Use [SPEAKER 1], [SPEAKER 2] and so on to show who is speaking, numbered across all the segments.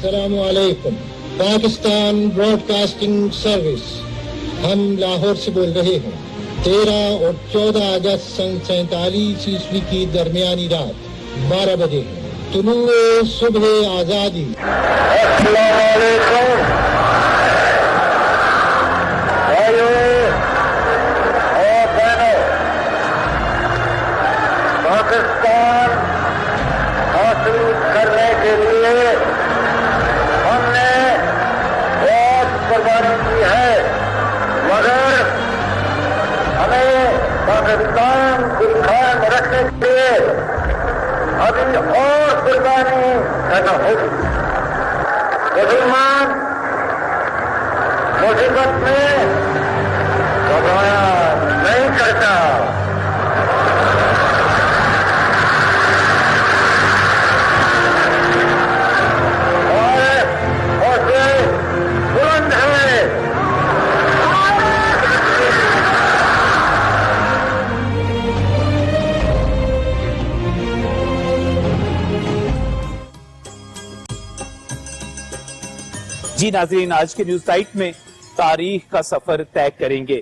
[SPEAKER 1] السلام علیکم. Pakistan Broad casting service, ہم لاہور سے بول رہے ہیں. 13 اور 14 اگست سن 47 عیسوی کی درمیانی رات 12 بجے طلوع صبح آزادی.
[SPEAKER 2] السلام علیکم. پاکستان حاصل کرنے کے لیے ہم نے بہت قربانی کی ہے، مگر ہمیں پاکستان کو قائم رکھنے کے لیے ابھی اور قربانی کرنا ہوگی. مسلمان مصیبت میں گھبرایا نہیں کرتا.
[SPEAKER 3] جی ناظرین، آج کے نیوز سائٹ میں تاریخ کا سفر طے کریں گے.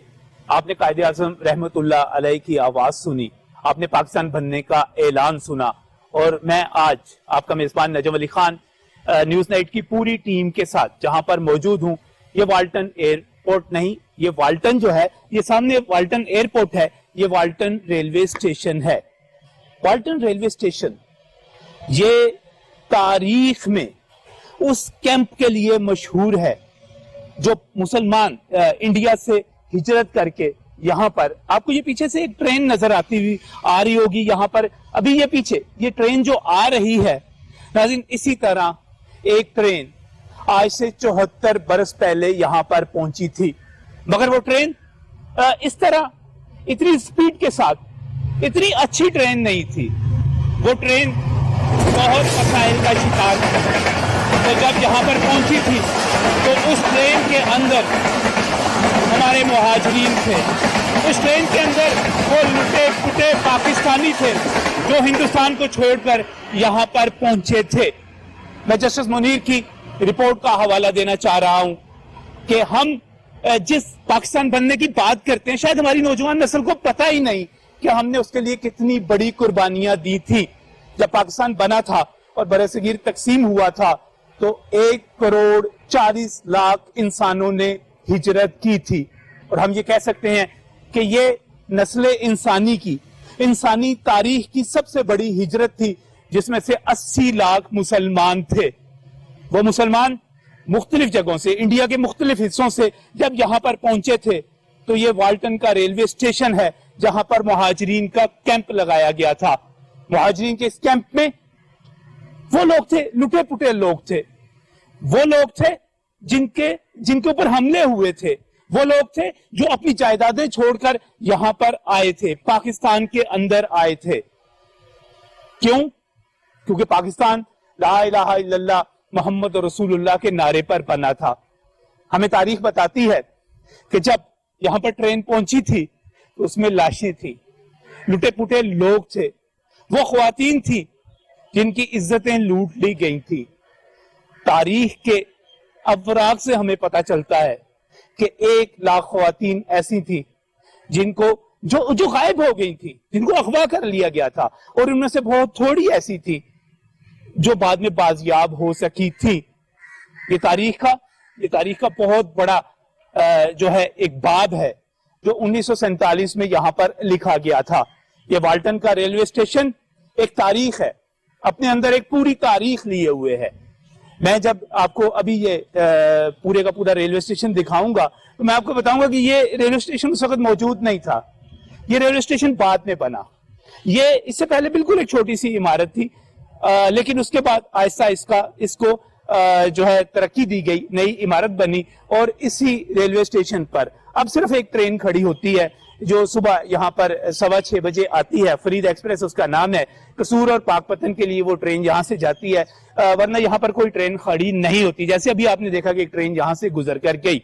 [SPEAKER 3] آپ نے قائد اعظم رحمت اللہ علیہ کی آواز سنی، آپ نے پاکستان بننے کا اعلان سنا، اور میں آج آپ کا میزبان نجم علی خان نیوز نائٹ کی پوری ٹیم کے ساتھ جہاں پر موجود ہوں. یہ والٹن ایئرپورٹ نہیں، یہ والٹن جو ہے، یہ سامنے والٹن ایئرپورٹ ہے، یہ والٹن ریلوے اسٹیشن ہے. والٹن ریلوے اسٹیشن یہ تاریخ میں اس کیمپ کے لیے مشہور ہے جو مسلمان انڈیا سے ہجرت کر کے یہاں پر، آپ کو یہ پیچھے سے ایک ٹرین نظر آتی ہوئی آ رہی ہوگی یہاں پر، ابھی یہ پیچھے یہ ٹرین جو آ رہی ہے ناظرین، اسی طرح ایک ٹرین آج سے 74 برس پہلے یہاں پر پہنچی تھی، مگر وہ ٹرین اس طرح اتنی سپیڈ کے ساتھ اتنی اچھی ٹرین نہیں تھی. وہ ٹرین بہت مسائل کا شکار تھی. تو جب یہاں پر پہنچی تھی تو اس ٹرین کے اندر ہمارے مہاجرین تھے، اس ٹرین کے اندر وہ لٹے پٹے پاکستانی تھے جو ہندوستان کو چھوڑ کر یہاں پر پہنچے تھے. میں جسٹس منیر کی رپورٹ کا حوالہ دینا چاہ رہا ہوں کہ ہم جس پاکستان بننے کی بات کرتے ہیں، شاید ہماری نوجوان نسل کو پتہ ہی نہیں کہ ہم نے اس کے لیے کتنی بڑی قربانیاں دی تھی. جب پاکستان بنا تھا اور برصغیر تقسیم ہوا تھا تو 1,40,00,000 انسانوں نے ہجرت کی تھی، اور ہم یہ کہہ سکتے ہیں کہ یہ نسل انسانی کی، انسانی تاریخ کی سب سے بڑی ہجرت تھی، جس میں سے 80 لاکھ مسلمان تھے. وہ مسلمان مختلف جگہوں سے، انڈیا کے مختلف حصوں سے جب یہاں پر پہنچے تھے تو یہ والٹن کا ریلوے اسٹیشن ہے جہاں پر مہاجرین کا کیمپ لگایا گیا تھا. مہاجرین کے اس کیمپ میں وہ لوگ تھے، لٹے پٹے لوگ تھے، وہ لوگ تھے جن کے اوپر حملے ہوئے تھے، وہ لوگ تھے جو اپنی جائیدادیں چھوڑ کر یہاں پر آئے تھے، پاکستان کے اندر آئے تھے. کیوں؟ کیونکہ پاکستان لا الہ الا اللہ محمد رسول اللہ کے نعرے پر بنا تھا. ہمیں تاریخ بتاتی ہے کہ جب یہاں پر ٹرین پہنچی تھی تو اس میں لاشیں تھی، لٹے پٹے لوگ تھے، وہ خواتین تھی جن کی عزتیں لوٹ لی گئی تھی. تاریخ کے اوراق سے ہمیں پتہ چلتا ہے کہ 1,00,000 خواتین ایسی تھی جن کو جو غائب ہو گئی تھی، جن کو اغوا کر لیا گیا تھا، اور ان میں سے بہت تھوڑی ایسی تھی جو بعد میں بازیاب ہو سکی تھی. یہ تاریخ کا بہت بڑا جو ہے ایک باب ہے جو 1947 میں یہاں پر لکھا گیا تھا. یہ والٹن کا ریلوے اسٹیشن ایک تاریخ ہے، اپنے اندر ایک پوری تاریخ لیے ہوئے ہے. میں جب آپ کو ابھی یہ پورے کا پورا ریلوے اسٹیشن دکھاؤں گا تو میں آپ کو بتاؤں گا کہ یہ ریلوے اسٹیشن اس وقت موجود نہیں تھا. یہ ریلوے اسٹیشن بعد میں بنا. یہ اس سے پہلے بالکل ایک چھوٹی سی عمارت تھی، لیکن اس کے بعد آہستہ اس کو جو ہے ترقی دی گئی، نئی عمارت بنی، اور اسی ریلوے اسٹیشن پر اب صرف ایک ٹرین کھڑی ہوتی ہے جو صبح یہاں پر 6:15 بجے آتی ہے. فرید ایکسپریس اس کا نام ہے. قصور اور پاک پتن کے لیے وہ ٹرین یہاں سے جاتی ہے، ورنہ یہاں پر کوئی ٹرین کھڑی نہیں ہوتی. جیسے ابھی آپ نے دیکھا کہ ایک ٹرین یہاں سے گزر کر گئی.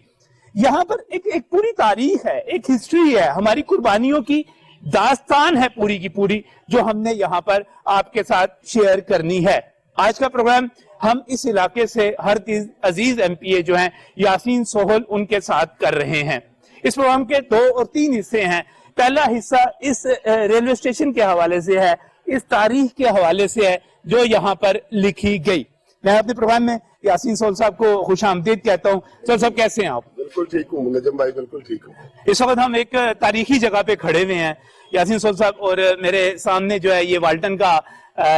[SPEAKER 3] یہاں پر ایک پوری تاریخ ہے، ایک ہسٹری ہے، ہماری قربانیوں کی داستان ہے پوری کی پوری، جو ہم نے یہاں پر آپ کے ساتھ شیئر کرنی ہے. آج کا پروگرام ہم اس علاقے سے ہر عزیز ایم پی اے جو ہیں یاسین سہل ان کے ساتھ کر رہے ہیں. اس پروگرام کے 2 اور 3 حصے ہیں. پہلا حصہ اس ریلوے اسٹیشن کے حوالے سے ہے, اس تاریخ کے حوالے سے ہے جو یہاں پر لکھی گئی. میں اپنے پروگرام میں یاسین سہل صاحب کو خوش آمدید کہتا ہوں. سہل صاحب کیسے ہیں آپ؟
[SPEAKER 4] بالکل ٹھیک ہوں نجم بھائی, بالکل ٹھیک ہوں.
[SPEAKER 3] اس وقت ہم ایک تاریخی جگہ پہ کھڑے ہوئے ہیں یاسین سہل صاحب, اور میرے سامنے جو ہے یہ والٹن کا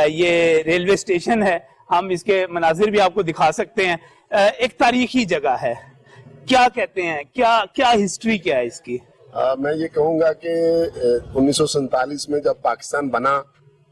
[SPEAKER 3] یہ ریلوے اسٹیشن ہے. ہم اس کے مناظر بھی آپ کو دکھا سکتے ہیں. ایک تاریخی جگہ ہے, کیا کہتے ہیں, کیا ہسٹری کیا ہے اس کی؟
[SPEAKER 4] میں یہ کہوں گا کہ 1947 میں جب پاکستان بنا,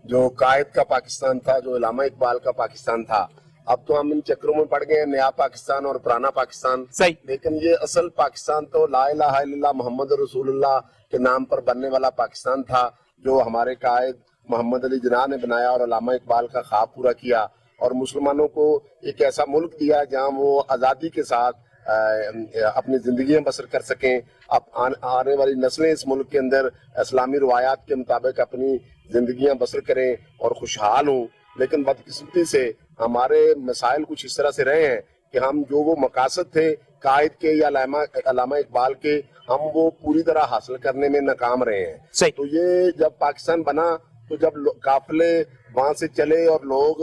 [SPEAKER 4] جو قائد کا پاکستان تھا, جو علامہ اقبال کا پاکستان تھا, اب تو ہم ان چکروں میں پڑ گئے ہیں, نیا پاکستان اور پرانا پاکستان.
[SPEAKER 3] صحیح.
[SPEAKER 4] لیکن یہ اصل پاکستان تو لا الہ الا اللہ محمد رسول اللہ کے نام پر بننے والا پاکستان تھا, جو ہمارے قائد محمد علی جناح نے بنایا اور علامہ اقبال کا خواب پورا کیا, اور مسلمانوں کو ایک ایسا ملک دیا جہاں وہ آزادی کے ساتھ اپنی زندگیاں بسر کر سکیں. اب آنے والی نسلیں اس ملک کے اندر اسلامی روایات کے مطابق اپنی زندگیاں بسر کریں اور خوشحال ہوں. لیکن بدقسمتی سے ہمارے مسائل کچھ اس طرح سے رہے ہیں کہ ہم جو وہ مقاصد تھے قائد کے یا علامہ اقبال کے, ہم وہ پوری طرح حاصل کرنے میں ناکام رہے ہیں.
[SPEAKER 3] صحیح.
[SPEAKER 4] تو یہ جب پاکستان بنا تو جب قافلے وہاں سے چلے اور لوگ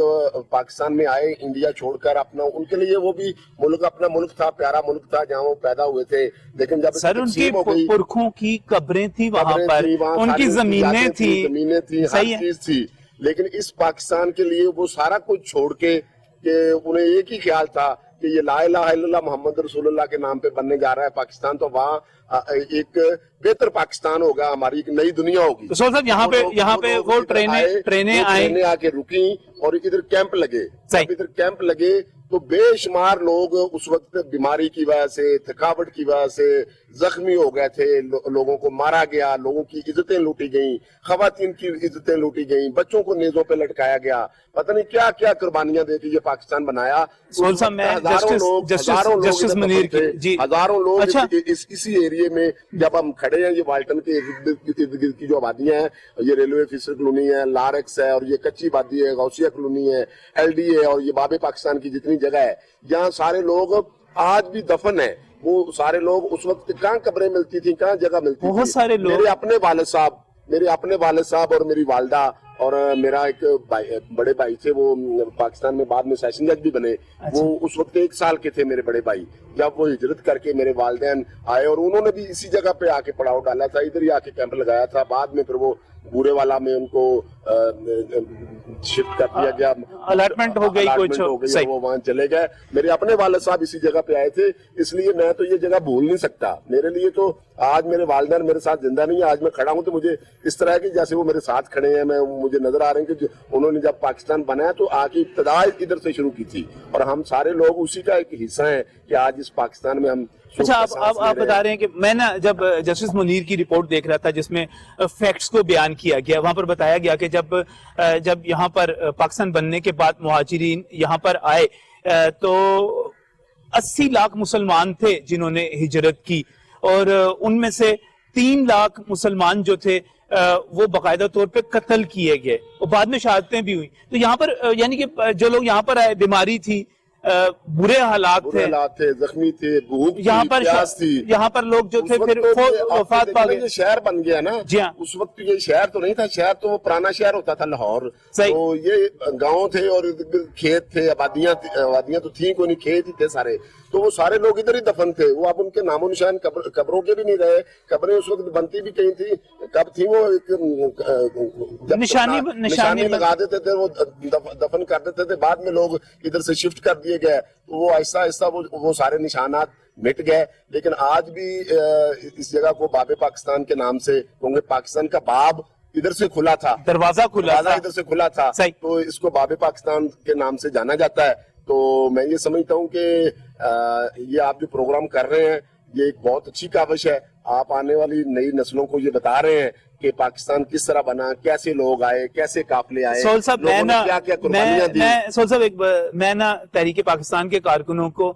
[SPEAKER 4] پاکستان میں آئے انڈیا چھوڑ کر, اپنا ان کے لیے وہ بھی ملک اپنا ملک تھا, پیارا ملک تھا جہاں وہ پیدا ہوئے تھے. لیکن جب
[SPEAKER 3] سر ان کی پرکھوں کی قبریں تھی وہاں پر, ان کی زمینیں تھی,
[SPEAKER 4] ہر چیز تھی, لیکن اس پاکستان کے لیے وہ سارا کچھ چھوڑ کے, کہ انہیں ایک ہی خیال تھا کہ یہ لا الہ الا اللہ محمد رسول اللہ کے نام پہ بننے جا رہا ہے پاکستان, تو وہاں ایک بہتر پاکستان ہوگا, ہماری ایک نئی دنیا ہوگی.
[SPEAKER 3] تو صاحب یہاں پہ وہ ٹرینیں آئیں
[SPEAKER 4] آ کے رکیں اور ادھر کیمپ لگے. ادھر کیمپ لگے تو بے شمار لوگ اس وقت بیماری کی وجہ سے, تھکاوٹ کی وجہ سے زخمی ہو گئے تھے, لوگوں کو مارا گیا, لوگوں کی عزتیں لوٹی گئیں, خواتین کی عزتیں لوٹی گئیں, بچوں کو نیزوں پہ لٹکایا گیا, پتہ نہیں کیا کیا قربانیاں دے کے یہ پاکستان بنایا. ہزاروں لوگ اسی ایریے میں, جب ہم کھڑے ہیں یہ والٹن کے ارد گرد کی جو آبادیاں ہیں, یہ ریلوے فیسر کلونی ہے, لارکس ہے, اور یہ کچی وادی ہے, غوثیہ کلونی ہے, ایل ڈی ہے, اور یہ باب پاکستان کی جتنی جگہ ہے, جہاں سارے لوگ آج بھی دفن ہیں. وہ سارے لوگ اس وقت کہاں قبریں ملتی تھیں, کہاں جگہ ملتی تھی.
[SPEAKER 3] بہت سارے لوگ,
[SPEAKER 4] میرے اپنے والد صاحب اور میری والدہ اور میرا ایک بڑے بھائی تھے, وہ پاکستان میں بعد میں سیشن جج بھی بنے. وہ اس وقت 1 سال کے تھے میرے بڑے بھائی, جب وہ ہجرت کر کے میرے والدین آئے, اور انہوں نے بھی اسی جگہ پہ آ کے پڑاؤ ڈالا تھا, ادھر ہی آ کے کیمپ لگایا تھا. بعد میں پھر وہ بورے والا میں ان کو شفٹ کر دیا گیا,
[SPEAKER 3] الاٹمنٹ ہو گئی کچھ,
[SPEAKER 4] وہ وہاں چلے گئے. میرے اپنے والد صاحب اسی جگہ پہ آئے تھے, اس لیے میں تو یہ جگہ بھول نہیں سکتا. میرے لیے تو آج میرے والدین میرے ساتھ زندہ نہیں ہے, آج میں کھڑا ہوں تو مجھے اس طرح ہے کہ جیسے وہ میرے ساتھ کھڑے ہیں. مجھے نظر آ رہے ہیں کہ انہوں نے جب پاکستان بنایا تو آ کی ابتدا ادھر سے شروع کی تھی, اور ہم سارے لوگ اسی کا ایک حصہ ہیں کہ آج اس پاکستان میں ہم.
[SPEAKER 3] اچھا, آپ بتا رہے ہیں کہ میں نا جب جسٹس منیر کی رپورٹ دیکھ رہا تھا جس میں فیکٹس کو بیان کیا گیا, وہاں پر بتایا گیا کہ جب یہاں پر پاکستان بننے کے بعد مہاجرین یہاں پر آئے تو 80 لاکھ مسلمان تھے جنہوں نے ہجرت کی, اور ان میں سے 3 لاکھ مسلمان جو تھے وہ باقاعدہ طور پہ قتل کیے گئے, اور بعد میں شہادتیں بھی ہوئی. تو یہاں پر یعنی کہ جو لوگ یہاں پر آئے, بیماری تھی, برے حالات
[SPEAKER 4] تھے, زخمی تھے, بھوک تھی,
[SPEAKER 3] یہاں پر لوگ جو تھے پھر وفات پا گئے.
[SPEAKER 4] یہ شہر بن گیا نا,
[SPEAKER 3] جی ہاں,
[SPEAKER 4] اس وقت یہ شہر تو نہیں تھا, شہر تو وہ پرانا شہر ہوتا تھا لاہور. تو یہ گاؤں تھے اور کھیت تھے, آبادیاں تو تھیں کوئی نہیں, کھیت ہی تھے سارے. تو وہ سارے لوگ ادھر ہی دفن تھے. وہ اب ان کے نام و نشان قبروں کے بھی نہیں رہے. قبریں اس وقت بنتی بھی کہیں تھی, کب تھی وہ نشانی لگا دیتے تھے, وہ دفن کر دیتے تھے. بعد میں لوگ ادھر سے شفٹ کر دیے گئے, تو وہ آہستہ آہستہ وہ سارے نشانات مٹ گئے. لیکن آج بھی اس جگہ کو باب پاکستان کے نام سے, کیونکہ پاکستان کا باب ادھر سے کھلا تھا,
[SPEAKER 3] دروازہ
[SPEAKER 4] ادھر سے کھلا تھا, تو اس کو باب پاکستان کے نام سے جانا جاتا ہے. تو میں یہ سمجھتا ہوں کہ یہ آپ جو پروگرام کر رہے ہیں یہ ایک بہت اچھی کاوش ہے. آپ آنے والی نئی نسلوں کو یہ بتا رہے ہیں کہ پاکستان کس طرح بنا, کیسے لوگ آئے, کیسے قافلے آئے, لوگوں نے کیا کیا قربانیاں دی.
[SPEAKER 3] سول صاحب, میں نا تحریک پاکستان کے کارکنوں کو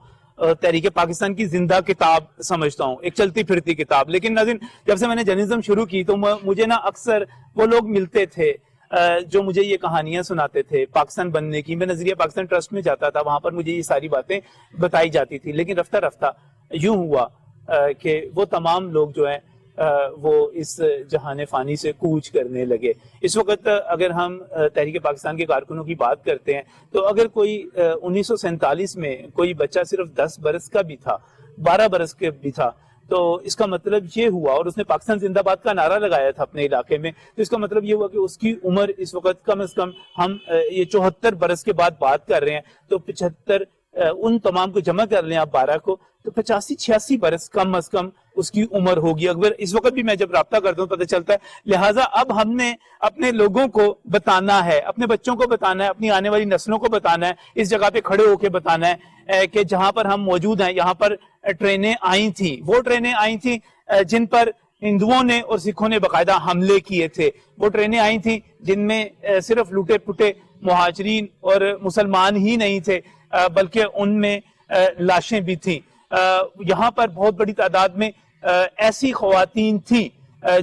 [SPEAKER 3] تحریک پاکستان کی زندہ کتاب سمجھتا ہوں, ایک چلتی پھرتی کتاب. لیکن ناظرین, جب سے میں نے جرنلزم شروع کی تو مجھے نا اکثر وہ لوگ ملتے تھے جو مجھے یہ کہانیاں سناتے تھے پاکستان بننے کی. میں نظریہ پاکستان ٹرسٹ میں جاتا تھا, وہاں پر مجھے یہ ساری باتیں بتائی جاتی تھی, لیکن رفتہ رفتہ یوں ہوا کہ وہ تمام لوگ جو ہیں وہ اس جہان فانی سے کوچ کرنے لگے. اس وقت اگر ہم تحریک پاکستان کے کارکنوں کی بات کرتے ہیں تو اگر کوئی 1947 میں کوئی بچہ صرف 10 برس کا بھی تھا, 12 برس کا بھی تھا, تو اس کا مطلب یہ ہوا, اور اس نے پاکستان زندہ باد کا نعرہ لگایا تھا اپنے علاقے میں, تو اس کا مطلب یہ ہوا کہ اس کی عمر اس وقت کم از کم, ہم یہ 74 برس کے بعد بات کر رہے ہیں, تو 75 ان تمام کو جمع کر لیں آپ 12 کو, تو 85-86 برس کم از کم اس کی عمر ہوگی. اگر اس وقت بھی میں جب رابطہ کرتا ہوں پتہ چلتا ہے. لہٰذا اب ہم نے اپنے لوگوں کو بتانا ہے, اپنے بچوں کو بتانا ہے, اپنی آنے والی نسلوں کو بتانا ہے, اس جگہ پہ کھڑے ہو کے بتانا ہے کہ جہاں پر ہم موجود ہیں یہاں پر ٹرینیں آئی تھیں, وہ ٹرینیں آئی تھیں جن پر ہندوؤں نے اور سکھوں نے باقاعدہ حملے کیے تھے. وہ ٹرینیں آئی تھیں جن میں صرف لوٹے پٹے مہاجرین اور مسلمان ہی نہیں تھے, بلکہ ان میں لاشیں بھی تھیں. یہاں پر بہت بڑی تعداد میں ایسی خواتین تھیں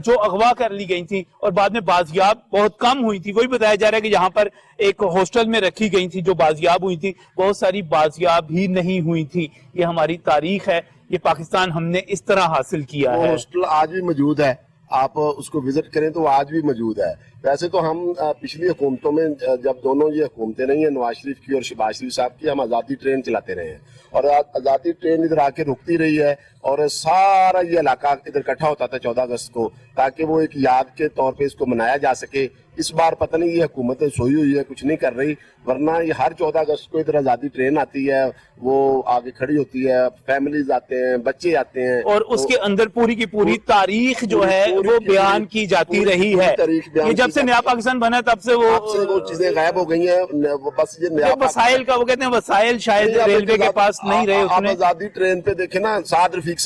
[SPEAKER 3] جو اغوا کر لی گئی تھیں اور بعد میں بازیاب بہت کم ہوئی تھی. وہی بتایا جا رہا ہے کہ یہاں پر ایک ہاسٹل میں رکھی گئی تھی جو بازیاب ہوئی تھی, بہت ساری بازیاب ہی نہیں ہوئی تھی. یہ ہماری تاریخ ہے, یہ پاکستان ہم نے اس طرح حاصل کیا ہے.
[SPEAKER 4] ہاسٹل آج بھی موجود ہے, آپ اس کو وزٹ کریں تو وہ آج بھی موجود ہے. ویسے تو ہم پچھلی حکومتوں میں جب دونوں یہ حکومتیں نہیں ہیں, نواز شریف کی اور شہباز شریف صاحب کی, ہم آزادی ٹرین چلاتے رہے ہیں, اور آزادی ٹرین ادھر آ کے رکتی رہی ہے, اور سارا یہ علاقہ ادھر اکٹھا ہوتا تھا 14 اگست کو, تاکہ وہ ایک یاد کے طور پہ اس کو منایا جا سکے. اس بار پتہ نہیں یہ حکومت سوئی ہوئی ہے, کچھ نہیں کر رہی, ورنہ یہ ہر 14 اگست کو ادھر آزادی ٹرین آتی ہے, وہ آگے کھڑی ہوتی ہے, فیملیز آتے ہیں, بچے آتے ہیں,
[SPEAKER 3] اور اس کے اندر پوری کی پوری تاریخ جو ہے وہ بیان کی جاتی رہی ہے. یہ جب سے نیا پاکستان بنا تب سے وہ
[SPEAKER 4] چیزیں غائب ہو گئی ہیں. بس یہ نیا
[SPEAKER 3] وسائل کا, وہ کہتے ہیں وسائل شاید ریلوے کے پاس نہیں رہے.
[SPEAKER 4] آپ آزادی ٹرین پہ دیکھیں نا, سعد رفیق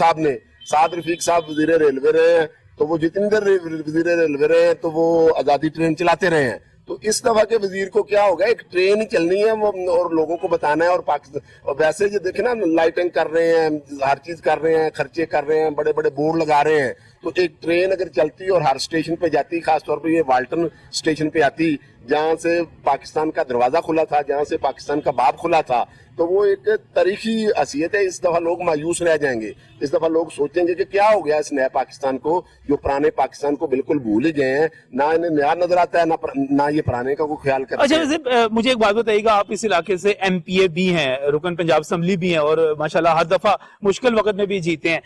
[SPEAKER 4] صاحب وزیر ریلوے رہے ہیں, تو وہ جتنی دیر وزیر ریلوے رہے ہیں تو وہ آزادی ٹرین چلاتے رہے ہیں. تو اس دفعہ کے وزیر کو کیا ہوگا, ایک ٹرین چلنی ہے اور لوگوں کو بتانا ہے. اور پاکستان, اور ویسے یہ دیکھیں نا, لائٹنگ کر رہے ہیں, ہر چیز کر رہے ہیں, خرچے کر رہے ہیں, بڑے بڑے بورڈ لگا رہے ہیں. تو ایک ٹرین اگر چلتی اور ہر اسٹیشن پہ جاتی, خاص طور پہ یہ والٹن اسٹیشن پہ آتی جہاں سے پاکستان کا دروازہ کھلا تھا, جہاں سے پاکستان کا باب کھلا تھا, تو وہ ایک تاریخی حیثیت ہے. اس دفعہ لوگ مایوس رہ جائیں گے, اس دفعہ لوگ سوچیں گے کہ کیا ہو گیا اس نئے پاکستان کو, جو پرانے پاکستان کو بالکل بھول ہی گئے ہیں. نہ انہیں نیا نظر آتا ہے, نہ یہ پرانے کا کوئی خیال کرتے ہیں.
[SPEAKER 3] اچھا, مجھے ایک بات بتائیے گا, آپ اس علاقے سے ایم پی اے بھی ہیں, رکن پنجاب اسمبلی بھی ہیں, اور ماشاءاللہ ہر دفعہ مشکل وقت میں بھی جیتے ہیں.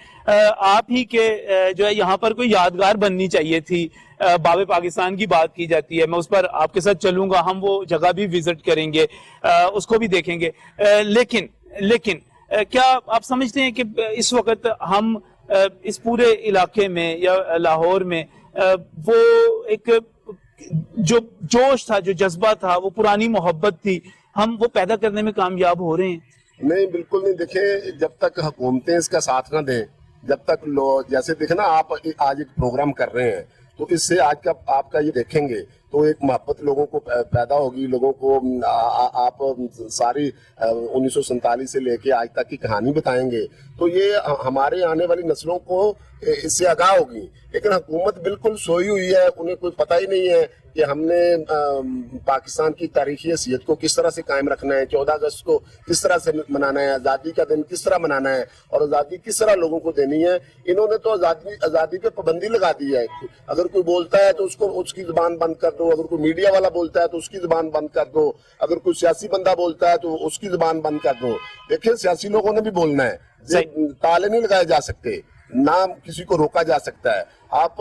[SPEAKER 3] آپ ہی کے جو ہے یہاں پر کوئی یادگار بننی چاہیے تھی. باب پاکستان کی بات کی جاتی ہے, میں اس پر آپ کے ساتھ چلوں گا, ہم وہ جگہ بھی وزٹ کریں گے, اس کو بھی دیکھیں گے. لیکن کیا آپ سمجھتے ہیں کہ اس وقت ہم اس پورے علاقے میں یا لاہور میں وہ ایک جو جوش تھا, جو جذبہ تھا, وہ پرانی محبت تھی, ہم وہ پیدا کرنے میں کامیاب ہو رہے ہیں؟
[SPEAKER 4] نہیں, بالکل نہیں. دیکھیں, جب تک حکومتیں اس کا ساتھ نہ دیں, جب تک لوگ, جیسے دیکھیں نا, آپ آج ایک پروگرام کر رہے ہیں, تو اس سے آج کا آپ کا یہ دیکھیں گے تو ایک محبت لوگوں کو پیدا ہوگی. لوگوں کو آپ ساری 1947 سے لے کے آج تک کی کہانی بتائیں گے, تو یہ ہمارے آنے والی نسلوں کو اس سے آگاہ ہوگی. لیکن حکومت بالکل سوئی ہوئی ہے, انہیں کوئی پتہ ہی نہیں ہے کہ ہم نے پاکستان کی تاریخی حیثیت کو کس طرح سے قائم رکھنا ہے, 14 اگست کو کس طرح سے منانا ہے, آزادی کا دن کس طرح منانا ہے, اور آزادی کس طرح لوگوں کو دینی ہے. انہوں نے تو آزادی پہ پابندی لگا دی ہے. اگر کوئی بولتا ہے تو اس کی زبان بند کر دو, اگر کوئی میڈیا والا بولتا ہے تو اس کی زبان بند کر دو, اگر کوئی سیاسی بندہ بولتا ہے تو اس کی زبان بند کر دو. دیکھیں, سیاسی لوگوں نے بھی بولنا ہے, تالے نہیں لگائے جا سکتے, نہ کسی کو روکا جا سکتا ہے. آپ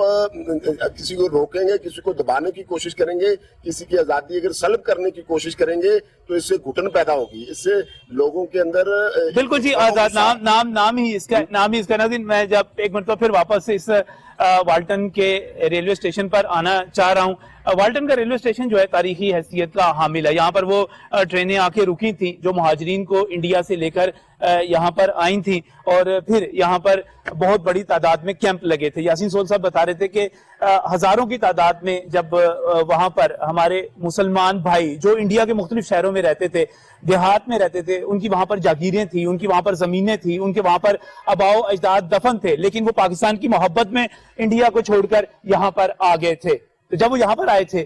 [SPEAKER 4] کسی کو روکیں گے, کسی کو دبانے کی کوشش کریں گے, کسی کی آزادی اگر سلب کرنے کی کوشش کریں گے تو اس سے گھٹن پیدا ہوگی, اس سے لوگوں کے اندر
[SPEAKER 3] بالکل جی آزاد نام ہی اس کا ناظرین. میں جب ایک مرتبہ پھر واپس اس والٹن کے ریلوے اسٹیشن پر آنا چاہ رہا ہوں. والٹن کا ریلوے اسٹیشن جو ہے تاریخی حیثیت کا حامل ہے. یہاں پر وہ ٹرینیں آ کے رکی تھیں جو مہاجرین کو انڈیا سے لے کر یہاں پر آئی تھیں, اور پھر یہاں پر بہت بڑی تعداد میں کیمپ لگے تھے. یاسین سول صاحب بتا رہے تھے کہ ہزاروں کی تعداد میں جب وہاں پر ہمارے مسلمان بھائی جو انڈیا کے مختلف شہروں میں رہتے تھے, دیہات میں رہتے تھے, ان کی وہاں پر جاگیریں تھیں, ان کی وہاں پر زمینیں تھیں, ان کے وہاں پر آباؤ اجداد دفن تھے, لیکن وہ پاکستان کی محبت میں انڈیا کو چھوڑ کر یہاں پر آ گئے تھے. تو جب وہ یہاں پر آئے تھے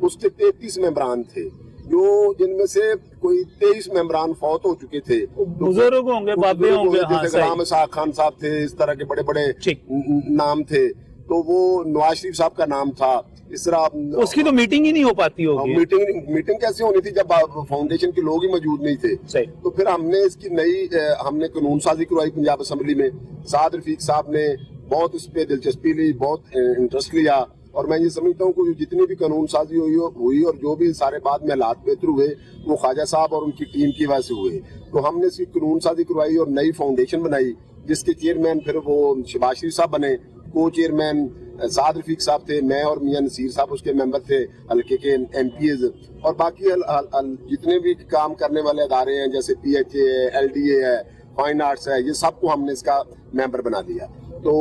[SPEAKER 4] اس کے 33 ممبران تھے، جو جن میں سے کوئی 23 ممبران فوت ہو چکے تھے،
[SPEAKER 3] بزرگ ہوں گے، بابے ہوں گے،
[SPEAKER 4] جیسے غلام اسحاق خان صاحب تھے، اس طرح کے بڑے بڑے نام تھے، تو وہ نواز شریف صاحب کا نام تھا. اس طرح
[SPEAKER 3] اس کی تو میٹنگ ہی نہیں ہو پاتی ہوگی.
[SPEAKER 4] میٹنگ کیسے ہونی تھی جب فاؤنڈیشن کے لوگ ہی موجود نہیں تھے. تو پھر ہم نے اس کی ہم نے قانون سازی کروائی پنجاب اسمبلی میں. سعد رفیق صاحب نے بہت اس پہ دلچسپی لی، بہت انٹرسٹ لیا، اور میں یہ سمجھتا ہوں کہ جتنی بھی قانون سازی ہوئی اور جو بھی سارے بعد میں حالات بہتر ہوئے وہ خواجہ صاحب اور ان کی ٹیم کی وجہ سے ہوئے. تو ہم نے اس کی قانون سازی کروائی اور نئی فاؤنڈیشن بنائی، جس کے چیئرمین پھر وہ شہباز شریف صاحب بنے، کو چیئرمین سعد رفیق صاحب تھے، میں اور میاں نصیر صاحب اس کے ممبر تھے حلقے کے ایم پی ایز، اور باقی جتنے بھی کام کرنے والے ادارے ہیں جیسے پی ایچ اے ہے، ایل ڈی اے ہے، فائن آرٹس ہے، یہ سب کو ہم نے اس کا ممبر بنا دیا. تو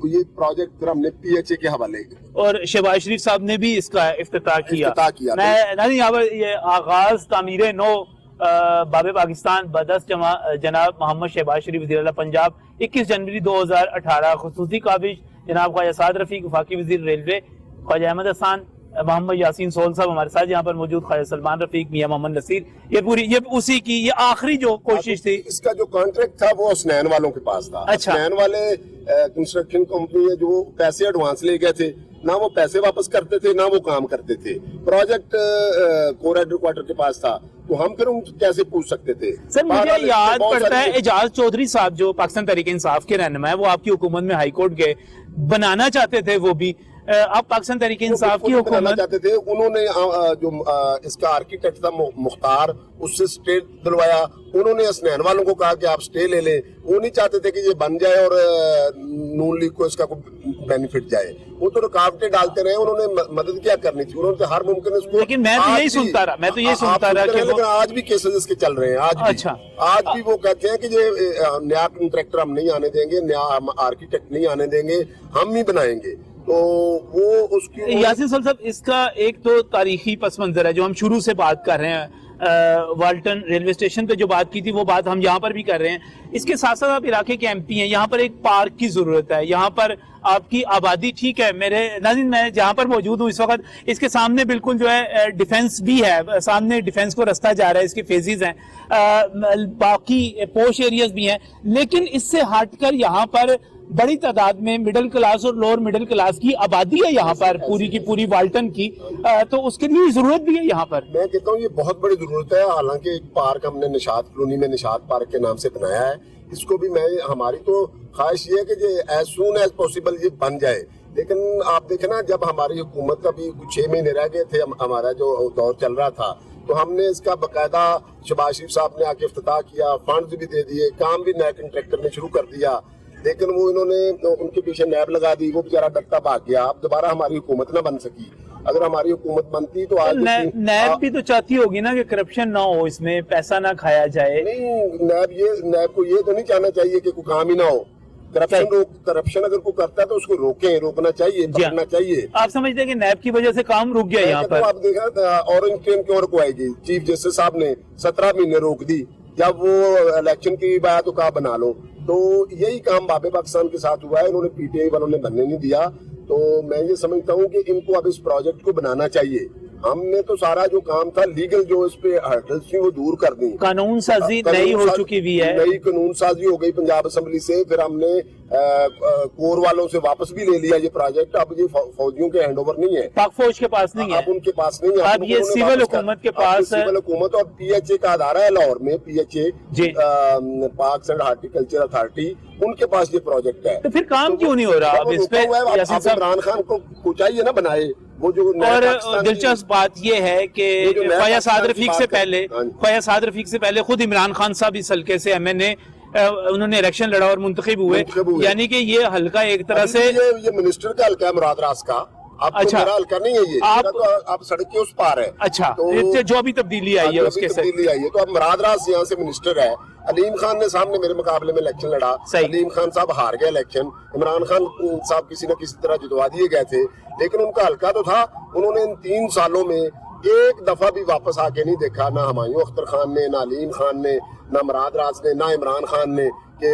[SPEAKER 4] یہ پروجیکٹ پھر ہم نے پی ایچ اے کے حوالے
[SPEAKER 3] اور شہباز شریف صاحب نے بھی اس کا افتتاح کیا. میں یہاں پر یہ آغاز تعمیر نو باب پاکستان بدست جناب محمد شہباز شریف وزیر اعلیٰ پنجاب 21 جنوری 2018. خصوصی کاوش جناب خواجہ سعد رفیق وفاقی وزیر ریلوے، خواجہ احمد حسان، محمد یاسین سول صاحب ہمارے ساتھ یہاں پر موجود، خواجہ سلمان رفیق، میاں محمد نصیر. یہ اسی کی یہ آخری جو کوشش تھی.
[SPEAKER 4] اس کا جو کانٹریکٹ تھا وہ اسنین والوں کے پاس تھا. اسنین والے کنسٹرکشن کمپنی ہے جو پیسے ایڈوانس لے گئے تھے، نہ وہ پیسے واپس کرتے تھے نہ وہ کام کرتے تھے. پروجیکٹ کور ہیڈ کوارٹر کے پاس تھا، تو ہم پھر ان کیسے پوچھ سکتے تھے.
[SPEAKER 3] سر مجھے یاد پڑتا ہے اعجاز چودھری صاحب جو پاکستان تحریک انصاف کے رہنما ہے، وہ آپ کی حکومت میں ہائی کورٹ گئے، بنانا چاہتے تھے وہ بھی. آپ پاکستان تحریک انصاف کی حکومت
[SPEAKER 4] چاہتے تھے، انہوں نے جو اس کا آرکیٹیکٹ تھا مختار، اس سے سٹے دلوایا. انہوں نے اسنین والوں کو کہا کہ آپ سٹے لے لیں. وہ نہیں چاہتے تھے کہ یہ بن جائے اور نون لیگ کو اس کا کوئی بینیفٹ جائے. وہ تو رکاوٹیں ڈالتے رہے، انہوں نے مدد کیا کرنی تھی، انہوں نے ہر ممکن اس کو.
[SPEAKER 3] لیکن میں تو یہی سنتا رہا
[SPEAKER 4] لیکن آج بھی کیسز اس کے چل رہے ہیں. آج بھی وہ کہتے ہیں کہ یہ نیا کنٹریکٹر ہم نہیں آنے دیں گے، نیا آرکیٹیکٹ نہیں آنے دیں گے، ہم ہی بنائیں گے. تو وہ اس کی
[SPEAKER 3] یاسین صاحب اس کا ایک تو تاریخی پس منظر ہے جو ہم شروع سے بات کر رہے ہیں. والٹن ریلوے اسٹیشن پہ جو بات کی تھی وہ بات ہم یہاں پر بھی کر رہے ہیں. اس کے ساتھ ساتھ آپ علاقے کے ایم پی ہیں، یہاں پر ایک پارک کی ضرورت ہے. یہاں پر آپ کی آبادی ٹھیک ہے، میرے ناظرین میں جہاں پر موجود ہوں اس وقت، اس کے سامنے بالکل جو ہے ڈیفنس بھی ہے، سامنے ڈیفنس کو رستہ جا رہا ہے، اس کے فیزز ہیں، باقی پوش ایریاز بھی ہیں. لیکن اس سے ہٹ کر یہاں پر بڑی تعداد میں مڈل کلاس اور لوور مڈل کلاس کی آبادی ہے یہاں پر پوری کی پوری والٹن کی. تو اس کے لیے ضرورت بھی ہے یہاں پر.
[SPEAKER 4] میں کہتا ہوں یہ بہت بڑی ضرورت ہے. حالانکہ ایک پارک ہم نے نشاط کالونی میں نشاط پارک کے نام سے بنایا ہے. اس کو بھی ہماری تو خواہش یہ ہے کہ یہ ایز سون ایز پاسبل یہ بن جائے. لیکن آپ دیکھیں نا، جب ہماری حکومت کا بھی 6 مہینے رہ گئے تھے، ہمارا جو دور چل رہا تھا، تو ہم نے اس کا باقاعدہ شہباز شریف صاحب نے آ کے افتتاح کیا، فنڈز بھی دے دیے، کام بھی نئے کنٹریکٹر نے شروع کر دیا. لیکن وہ انہوں نے ان کے پیچھے نیب لگا دی، وہ بیچارہ ڈرتا بھاگ گیا. اب دوبارہ ہماری حکومت نہ بن سکی. اگر ہماری حکومت بنتی تو آج
[SPEAKER 3] نیب بھی تو چاہتی ہوگی نا کہ کرپشن نہ ہو، اس میں پیسہ نہ کھایا جائے.
[SPEAKER 4] نہیں، نیب کو یہ تو نہیں چاہنا چاہیے کہ کوئی کام ہی نہ ہو. کرپشن اگر کوئی کرتا ہے تو اس کو روکنا چاہیے، پکڑنا چاہیے.
[SPEAKER 3] آپ سمجھتے ہیں کہ نیب کی وجہ سے کام رک گیا یہاں پر؟
[SPEAKER 4] آپ دیکھا اورنج ٹرین کیوں رکوائی گئی؟ چیف جسٹس صاحب نے 17 مہینے روک دی. جب وہ الیکشن کی بات تو کہا بنا لو. تو یہی کام باب پاکستان کے ساتھ ہوا ہے. انہوں نے پی ٹی آئی والوں نے بننے نہیں دیا. تو میں یہ سمجھتا ہوں کہ ان کو اب اس پروجیکٹ کو بنانا چاہیے. ہم نے تو سارا جو کام تھا لیگل جو اس پہ ہرڈلز تھی وہ دور کر دی.
[SPEAKER 3] قانون سازی نئی ہو چکی بھی ہے،
[SPEAKER 4] نئی قانون سازی ہو گئی پنجاب اسمبلی سے. پھر ہم نے کور والوں سے واپس بھی لے لیا یہ پروجیکٹ. اب یہ فوجیوں کے ہینڈ اوور نہیں ہے،
[SPEAKER 3] پاک فوج کے پاس نہیں ہے،
[SPEAKER 4] اب ان کے پاس نہیں ہے.
[SPEAKER 3] اب یہ سول حکومت کے پاس ہے.
[SPEAKER 4] سول حکومت اور پی ایچ اے کا ادارہ ہے لاہور میں، P H A parks and horticulture authority, ان کے پاس یہ پروجیکٹ ہے.
[SPEAKER 3] تو پھر کام کیوں نہیں ہو رہا اب اس پہ؟
[SPEAKER 4] عمران خان کو چاہیے نا بنائے.
[SPEAKER 3] اور دلچسپ بات یہ ہے کہ خواجہ سعد رفیق سے پہلے خود عمران خان صاحب اس حلقے سے ایم این اے، انہوں نے الیکشن لڑا اور منتخب ہوئے. یعنی کہ یہ حلقہ ایک طرح سے
[SPEAKER 4] یہ منسٹر کا حلقہ ہے مراد راز کا. اب تو میرا حلقہ نہیں ہے یہ، آپ سڑک کے اس پار ہے.
[SPEAKER 3] اچھا، جو بھی تبدیلی آئی ہے اس کے
[SPEAKER 4] تبدیلی آئی ہے. تو اب مراد راز یہاں سے منسٹر ہے. علیم خان نے سامنے میرے مقابلے میں الیکشن لڑا. علیم خان صاحب ہار گئے الیکشن. عمران خان صاحب کسی نہ کسی طرح جتوا دیے گئے تھے. لیکن ان کا حلقہ تو تھا. انہوں نے ان 3 سالوں میں ایک دفعہ بھی واپس آ کے نہیں دیکھا، نہ ہمایوں اختر خان نے، نہ علیم خان نے، نہ مراد راز نے، نہ عمران خان نے. کہ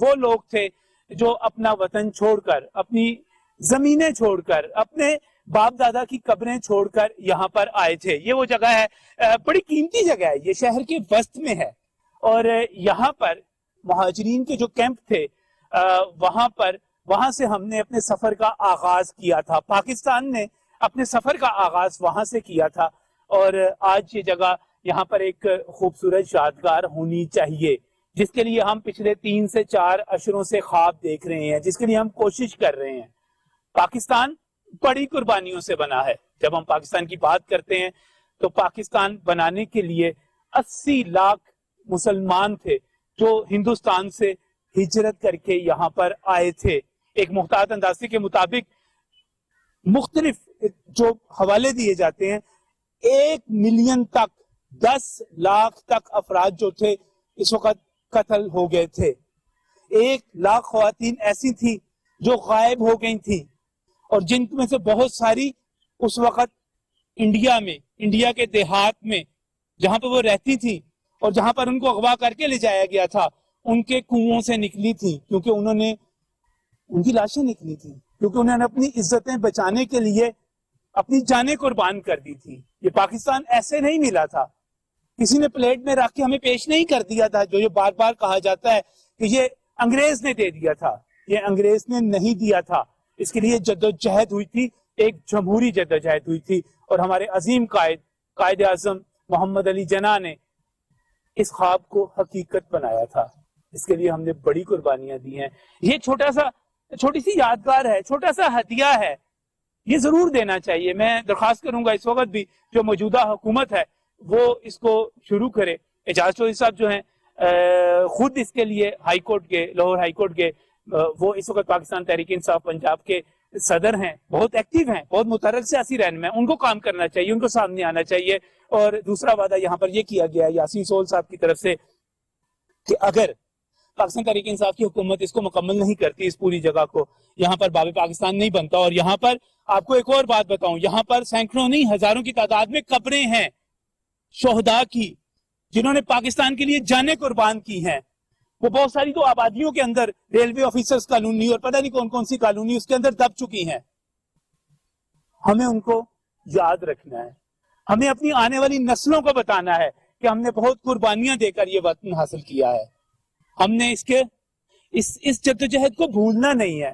[SPEAKER 3] وہ لوگ تھے جو اپنا وطن چھوڑ کر، اپنی زمینیں چھوڑ کر، اپنے باپ دادا کی قبریں چھوڑ کر یہاں پر آئے تھے. یہ وہ جگہ ہے، بڑی قیمتی جگہ ہے، یہ شہر کے وسط میں ہے. اور یہاں پر مہاجرین کے جو کیمپ تھے وہاں سے ہم نے اپنے سفر کا آغاز کیا تھا. پاکستان نے اپنے سفر کا آغاز وہاں سے کیا تھا. اور آج یہ جگہ یہاں پر ایک خوبصورت یادگار ہونی چاہیے، جس کے لیے ہم پچھلے 3 سے 4 عشروں سے خواب دیکھ رہے ہیں، جس کے لیے ہم کوشش کر رہے ہیں. پاکستان بڑی قربانیوں سے بنا ہے. جب ہم پاکستان کی بات کرتے ہیں تو پاکستان بنانے کے لیے 80 لاکھ مسلمان تھے جو ہندوستان سے ہجرت کر کے یہاں پر آئے تھے. ایک محتاط اندازے کے مطابق مختلف جو حوالے دیے جاتے ہیں، 1 ملین تک، 10 لاکھ تک افراد جو تھے اس وقت قتل ہو گئے تھے. 1 لاکھ خواتین ایسی تھی جو غائب ہو گئی تھی، اور جن میں سے بہت ساری اس وقت انڈیا کے دیہات میں جہاں پہ وہ رہتی تھی اور جہاں پر ان کو اغوا کر کے لے جایا گیا تھا، ان کے کنووں سے نکلی تھی، کیونکہ ان کی لاشیں نکلی تھی کیونکہ انہوں نے اپنی عزتیں بچانے کے لیے اپنی جانیں قربان کر دی تھی. یہ پاکستان ایسے نہیں ملا تھا، کسی نے پلیٹ میں رکھ کے ہمیں پیش نہیں کر دیا تھا، جو یہ بار بار کہا جاتا ہے کہ یہ انگریز نے دے دیا تھا. یہ انگریز نے نہیں دیا تھا. اس کے لیے جدوجہد ہوئی تھی، ایک جمہوری جدوجہد ہوئی تھی، اور ہمارے عظیم قائد اعظم محمد علی جناح نے اس خواب کو حقیقت بنایا تھا. اس کے لیے ہم نے بڑی قربانیاں دی ہیں. یہ چھوٹی سی یادگار ہے، چھوٹا سا ہدیہ ہے، یہ ضرور دینا چاہیے. میں درخواست کروں گا اس وقت بھی جو موجودہ حکومت ہے وہ اس کو شروع کرے. اعجاز چودھری صاحب جو ہیں خود اس کے لیے لاہور ہائی کورٹ کے وہ اس وقت پاکستان تحریک انصاف پنجاب کے صدر ہیں، بہت ایکٹیو ہیں، بہت متحرک سیاسی رہنما ہیں. ان کو کام کرنا چاہیے، ان کو سامنے آنا چاہیے. اور دوسرا وعدہ یہاں پر یہ کیا گیا یاسین سول صاحب کی طرف سے کہ اگر پاکستان تحریک انصاف کی حکومت اس کو مکمل نہیں کرتی، اس پوری جگہ کو، یہاں پر باب پاکستان نہیں بنتا. اور یہاں پر آپ کو ایک اور بات بتاؤں، یہاں پر سینکڑوں نہیں ہزاروں کی تعداد میں قبریں ہیں شہداء کی، جنہوں نے پاکستان کے لیے جانیں قربان کی ہیں. وہ بہت ساری تو آبادیوں کے اندر ریلوے آفیسرز کالونی اور پتہ نہیں کون سی کالونی اس کے اندر دب چکی ہیں. ہمیں ان کو یاد رکھنا ہے، ہمیں اپنی آنے والی نسلوں کو بتانا ہے کہ ہم نے بہت قربانیاں دے کر یہ وطن حاصل کیا ہے. ہم نے اس جدوجہد کو بھولنا نہیں ہے.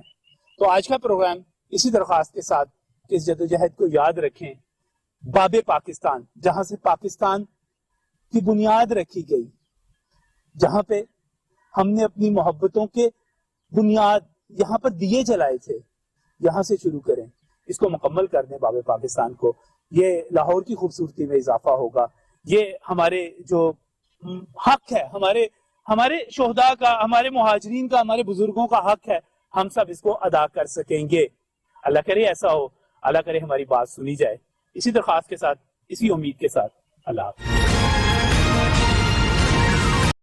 [SPEAKER 3] تو آج کا پروگرام اسی درخواست کے ساتھ کہ اس جدوجہد کو یاد رکھیں. باب پاکستان، جہاں سے پاکستان کی بنیاد رکھی گئی، جہاں پہ ہم نے اپنی محبتوں کے بنیاد یہاں پر دیے جلائے تھے، یہاں سے شروع کریں، اس کو مکمل کر دیں باب پاکستان کو. یہ لاہور کی خوبصورتی میں اضافہ ہوگا. یہ ہمارے جو حق ہے، ہمارے شہداء کا، ہمارے مہاجرین کا، ہمارے بزرگوں کا حق ہے، ہم سب اس کو ادا کر سکیں گے. اللہ کرے ایسا ہو، اللہ کرے ہماری بات سنی جائے. اسی درخواست کے ساتھ، اسی امید کے ساتھ، اللہ حافظ.